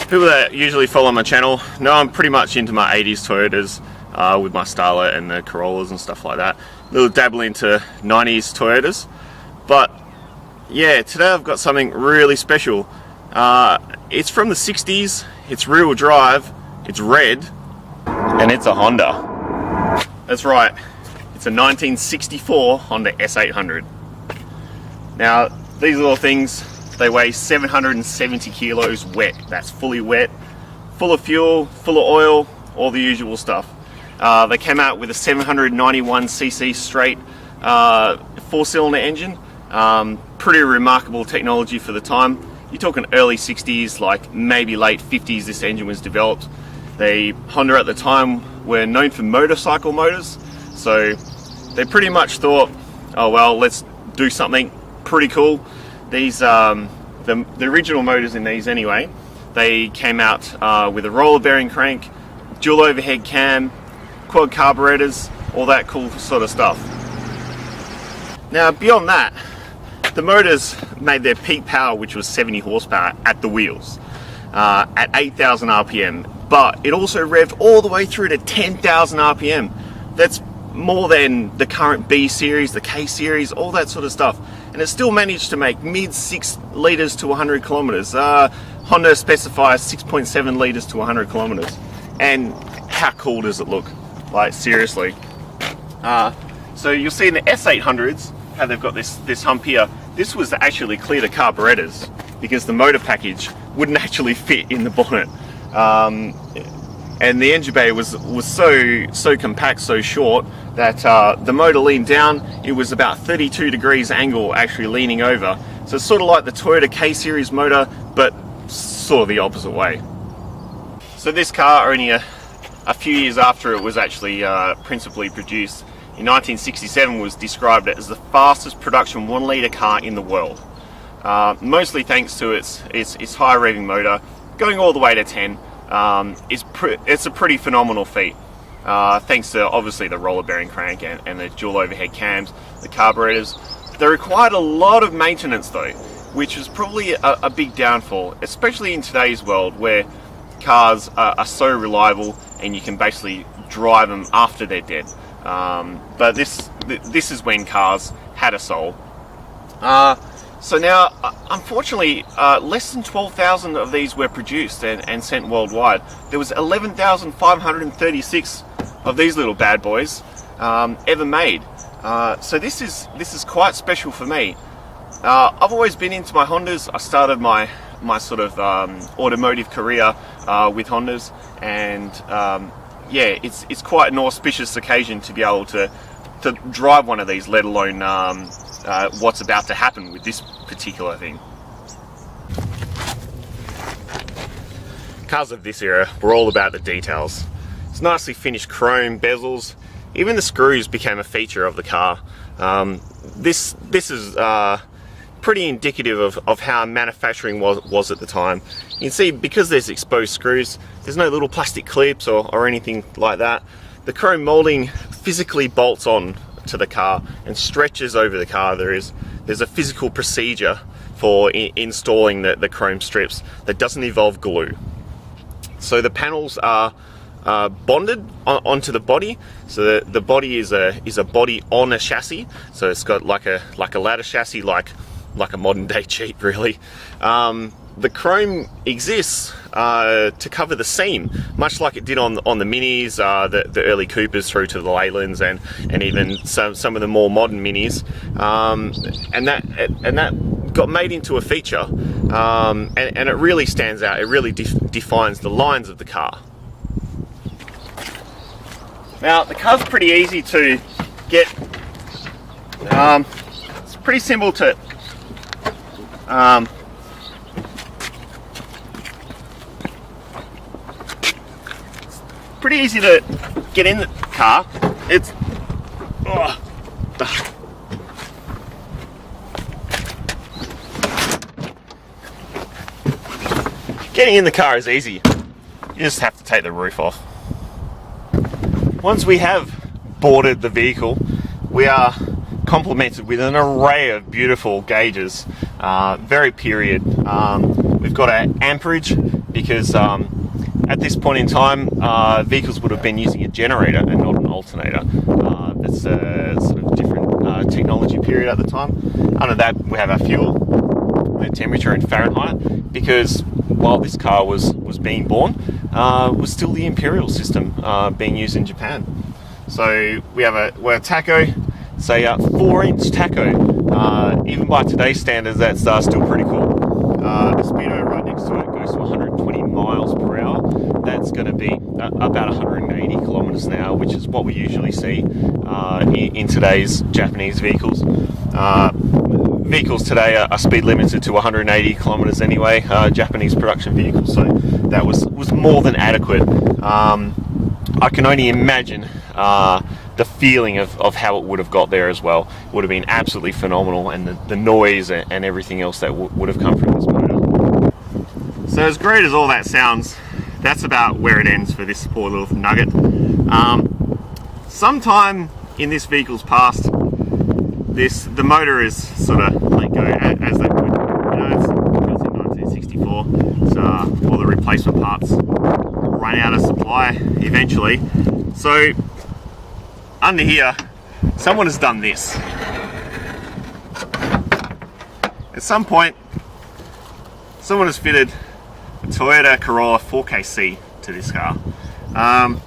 People that usually follow my channel know I'm pretty much into my 80s Toyotas with my Starlet and the Corollas and stuff like that. A little dabble into 90s Toyotas. But yeah, today I've got something really special. It's from the 60s, it's rear-wheel drive, it's red, and it's a Honda. That's right, it's a 1964 Honda S800. Now, these little things, they weigh 770 kilos wet. That's fully wet, full of fuel, full of oil, all the usual stuff. They came out with a 791cc straight 4-cylinder engine. Pretty remarkable technology for the time. You're talking early 60s, like maybe late 50s this engine was developed. Honda at the time were known for motorcycle motors, so they pretty much thought, oh well, let's do something pretty cool. These, the original motors in these anyway, they came out with a roller bearing crank, dual overhead cam, quad carburetors, all that cool sort of stuff. Now beyond that, the motors made their peak power, which was 70 horsepower at the wheels, at 8,000 RPM, but it also revved all the way through to 10,000 RPM. That's more than the current B series, the K series, all that sort of stuff. And it still managed to make mid 6 litres to 100 kilometres. Honda specifies 6.7 litres to 100 kilometres. And how cool does it look? Like, seriously. So you'll see in the S800s how they've got this hump here. This was actually clear to carburetors because the motor package wouldn't actually fit in the bonnet. And the engine bay was so compact, so short, that the motor leaned down. It was about 32 degrees angle actually leaning over. So it's sort of like the Toyota K series motor, but sort of the opposite way. So this car, only a few years after it was actually principally produced, in 1967 was described as the fastest production 1-litre car in the world. Mostly thanks to its high revving motor, going all the way to 10. It's a pretty phenomenal feat. Thanks to obviously the roller bearing crank and the dual overhead cams, the carburetors. They required a lot of maintenance though, which was probably a big downfall, especially in today's world where cars are so reliable and you can basically drive them after they're dead. But this is when cars had a soul. So now, unfortunately, less than 12,000 of these were produced and sent worldwide. There was 11,536 of these little bad boys ever made. So this is quite special for me. I've always been into my Hondas. I started my sort of automotive career with Hondas, and yeah, it's quite an auspicious occasion to be able to drive one of these, let alone what's about to happen with this particular thing. Cars of this era were all about the details. It's nicely finished chrome bezels. Even the screws became a feature of the car. This is pretty indicative of how manufacturing was at the time. You can see, because there's exposed screws, there's no little plastic clips or anything like that. The chrome molding physically bolts on to the car and stretches over the car. There's a physical procedure for installing the chrome strips that doesn't involve glue. So the panels are bonded onto the body. So the body is a body on a chassis. So it's got like a ladder chassis, like a modern day Jeep really. The chrome exists to cover the seam, much like it did on the Minis, the early Coopers through to the Leylands, and even some of the more modern Minis, and that got made into a feature, and it really stands out. It really defines the lines of the car. Now the car's pretty easy to get. It's pretty simple to. Pretty easy to get in the car. It's getting in the car is easy. You just have to take the roof off. Once we have boarded the vehicle, we are complemented with an array of beautiful gauges, very period. We've got an amperage, because at this point in time, vehicles would have been using a generator and not an alternator. That's a sort of different technology period at the time. Under that, we have our fuel, the temperature in Fahrenheit, because while this car was being born, was still the imperial system being used in Japan. So we're a tacho, it's a 4-inch tacho. Even by today's standards, that's still pretty cool. The speedo right next to it goes to 120 miles per hour. That's going to be about 180 kilometers an hour, which is what we usually see in today's Japanese vehicles. Vehicles today are speed limited to 180 kilometers anyway, Japanese production vehicles, so that was more than adequate. I can only imagine the feeling of how it would have got there as well. It would have been absolutely phenomenal, and the noise and everything else that would have come from this motor. So as great as all that sounds, that's about where it ends for this poor little nugget. Sometime in this vehicle's past, the motor is sort of let go as they would. It's built in 1964, so all the replacement parts run out of supply eventually. So under here, someone has done this. At some point, someone has fitted a Toyota Corolla 4KC to this car. I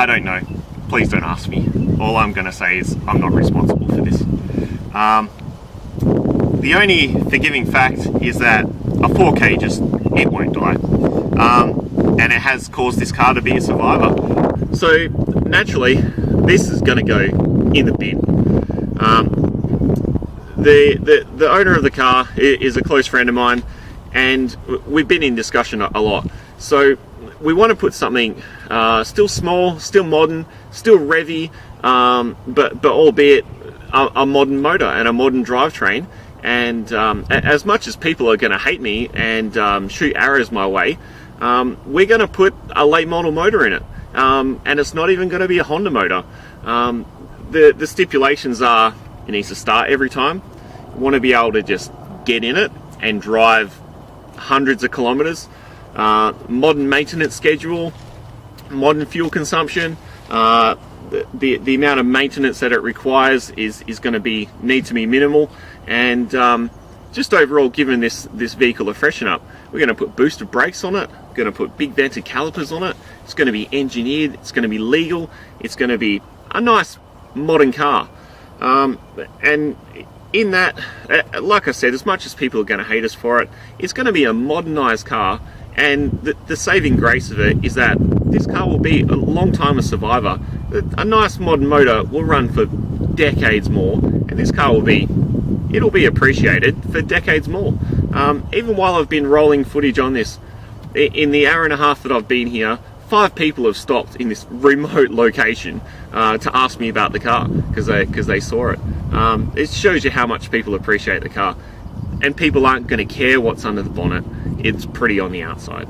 don't know. Please don't ask me. All I'm going to say is I'm not responsible for this. The only forgiving fact is that a 4K it won't die. And it has caused this car to be a survivor. So naturally, this is going to go in the bin. The owner of the car is a close friend of mine, and we've been in discussion a lot. So we want to put something still small, still modern, still revvy, but albeit a modern motor and a modern drivetrain. And as much as people are going to hate me and shoot arrows my way, we're going to put a late model motor in it. And it's not even going to be a Honda motor. The stipulations are it needs to start every time. You want to be able to just get in it and drive hundreds of kilometers. Modern maintenance schedule, modern fuel consumption. The amount of maintenance that it requires is going to need to be minimal, and just overall giving this vehicle a freshen up. We're going to put booster brakes on it, we're going to put big vented calipers on it. It's going to be engineered, it's going to be legal, it's going to be a nice modern car. And in that, like I said, as much as people are going to hate us for it, it's going to be a modernized car. And the saving grace of it is that this car will be a long time a survivor. A nice modern motor will run for decades more, and this car it'll be appreciated for decades more. Even while I've been rolling footage on this, in the hour and a half that I've been here, 5 people have stopped in this remote location to ask me about the car because they saw it. It shows you how much people appreciate the car, and people aren't going to care what's under the bonnet. It's pretty on the outside.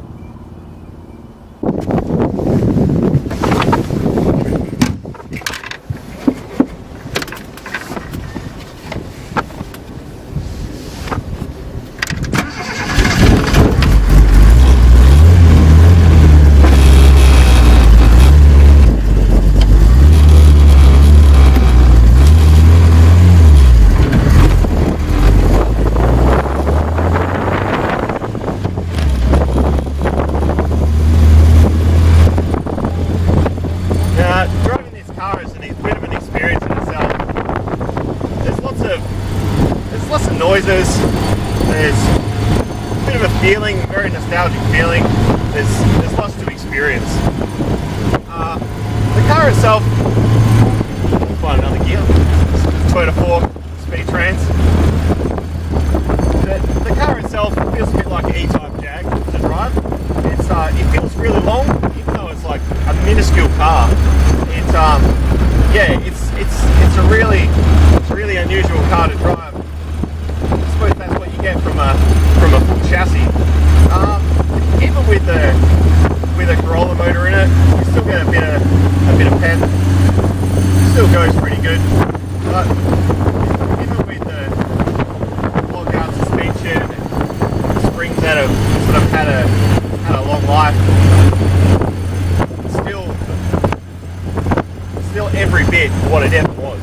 Driving this car is a bit of an experience in itself. There's lots of noises. There's a bit of a feeling, very nostalgic feeling. There's lots to experience. The car itself, find another gear. Toyota 4 Speed Trans. The car itself feels a bit like an E-Type Jag to drive. It feels really long, even though it's like a minuscule car. It's a really unusual car to drive. I suppose that's what you get from a full chassis. Even with a Corolla motor in it, you still get a bit of pep. Still goes pretty good. But even with the lockout suspension and springs out of for what it ever was.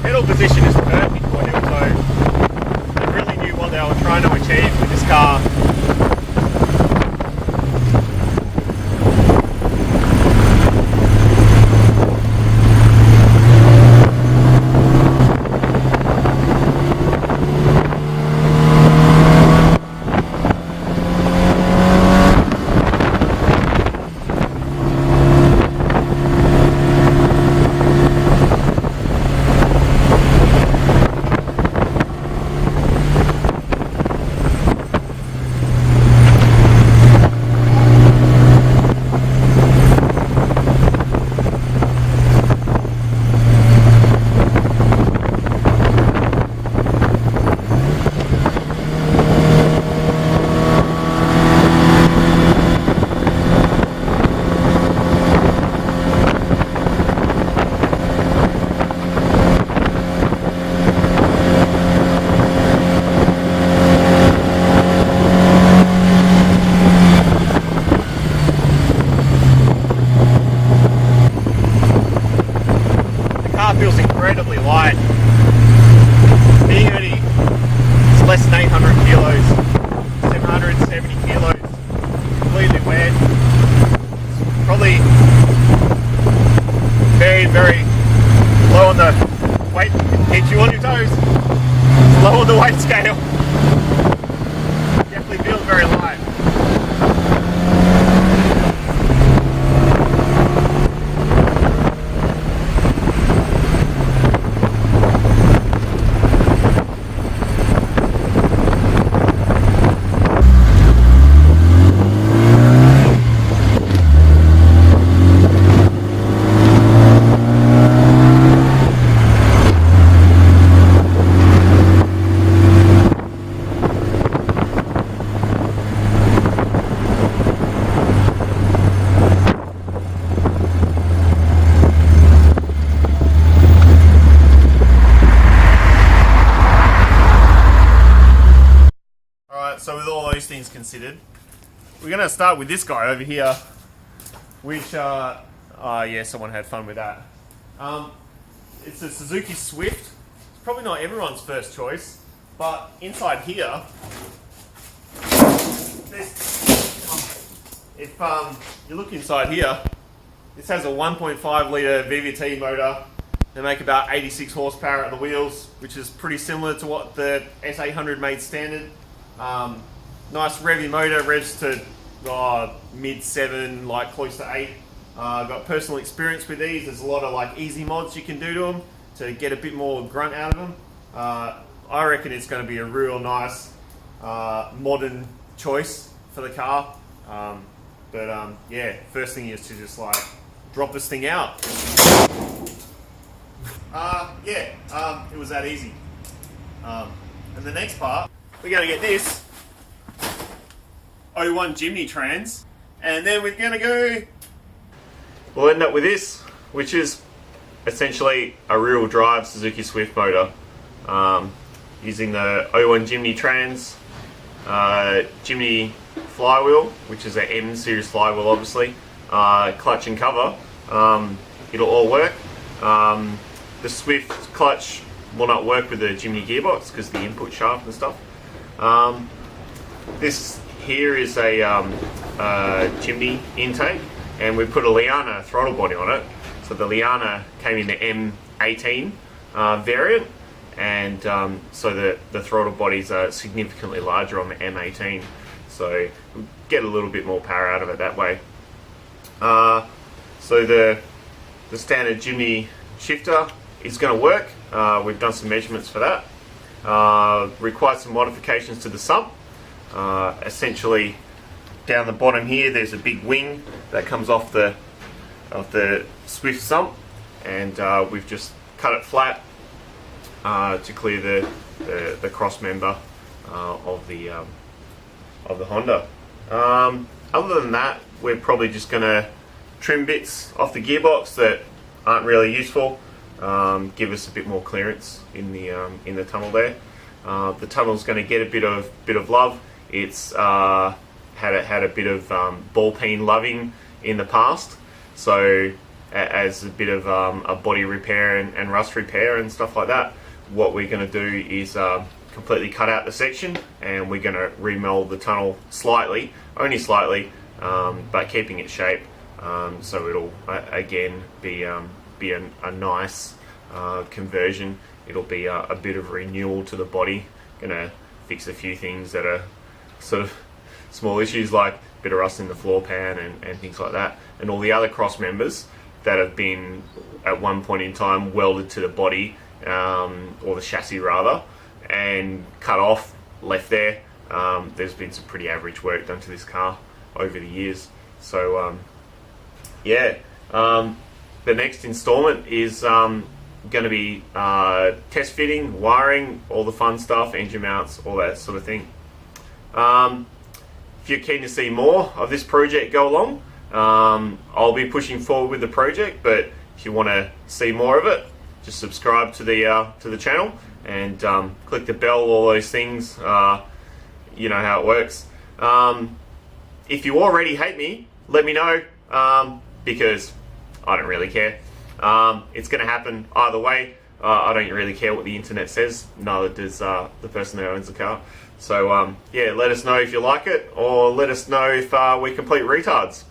Pedal position is perfect for him, so they really knew what they were trying to achieve with this car. Feels incredibly light. Being only it's less than 800 kilos, 770 kilos, completely wet. It's probably very, very low on the weight. Hit you on your toes. It's low on the weight scale. Definitely feels very light. So with all those things considered, we're going to start with this guy over here, which, yeah, someone had fun with that. It's a Suzuki Swift. It's probably not everyone's first choice, but inside here, if you look inside here, this has a 1.5 litre VVT motor. They make about 86 horsepower at the wheels, which is pretty similar to what the S800 made standard. Nice revvy motor, revs to mid 7, like close to 8. Got personal experience with these. There's a lot of like easy mods you can do to them to get a bit more grunt out of them. I reckon it's going to be a real nice modern choice for the car. Yeah, first thing is to just like drop this thing out. It was that easy. And the next part, we're going to get this 01 Jimny trans, and then we're going to go, we'll end up with this, which is essentially a rear-wheel drive Suzuki Swift motor, using the 01 Jimny trans, Jimny flywheel, which is an M series flywheel obviously, clutch and cover. It'll all work. The Swift clutch will not work with the Jimny gearbox because the input shaft and stuff. This here is a Jimny intake, and we put a Liana throttle body on it. So the Liana came in the M18 variant, and so the throttle bodies are significantly larger on the M18. So we get a little bit more power out of it that way. So the standard Jimny shifter is going to work. We've done some measurements for that. Required some modifications to the sump. Essentially, down the bottom here, there's a big wing that comes off the Swift sump, and we've just cut it flat to clear the cross member of the Honda. Other than that, we're probably just going to trim bits off the gearbox that aren't really useful. Give us a bit more clearance in the tunnel there. The tunnel's going to get a bit of love. It's had a bit of ball peen loving in the past, so as a bit of a body repair and rust repair and stuff like that, what we're going to do is completely cut out the section, and we're going to remold the tunnel slightly, only slightly, but keeping its shape, so it'll again be a nice conversion. It'll be a bit of renewal to the body. Gonna fix a few things that are sort of small issues, like a bit of rust in the floor pan and things like that, and all the other cross members that have been at one point in time welded to the body, or the chassis rather, and cut off, left there. There's been some pretty average work done to this car over the years. So yeah, the next installment is going to be test fitting, wiring, all the fun stuff, engine mounts, all that sort of thing. If you're keen to see more of this project go along, I'll be pushing forward with the project, but if you want to see more of it, just subscribe to the channel and click the bell, all those things. You know how it works. If you already hate me, let me know, because I don't really care. It's going to happen either way. I don't really care what the internet says, neither does the person that owns the car. So yeah, let us know if you like it, or let us know if we're complete retards.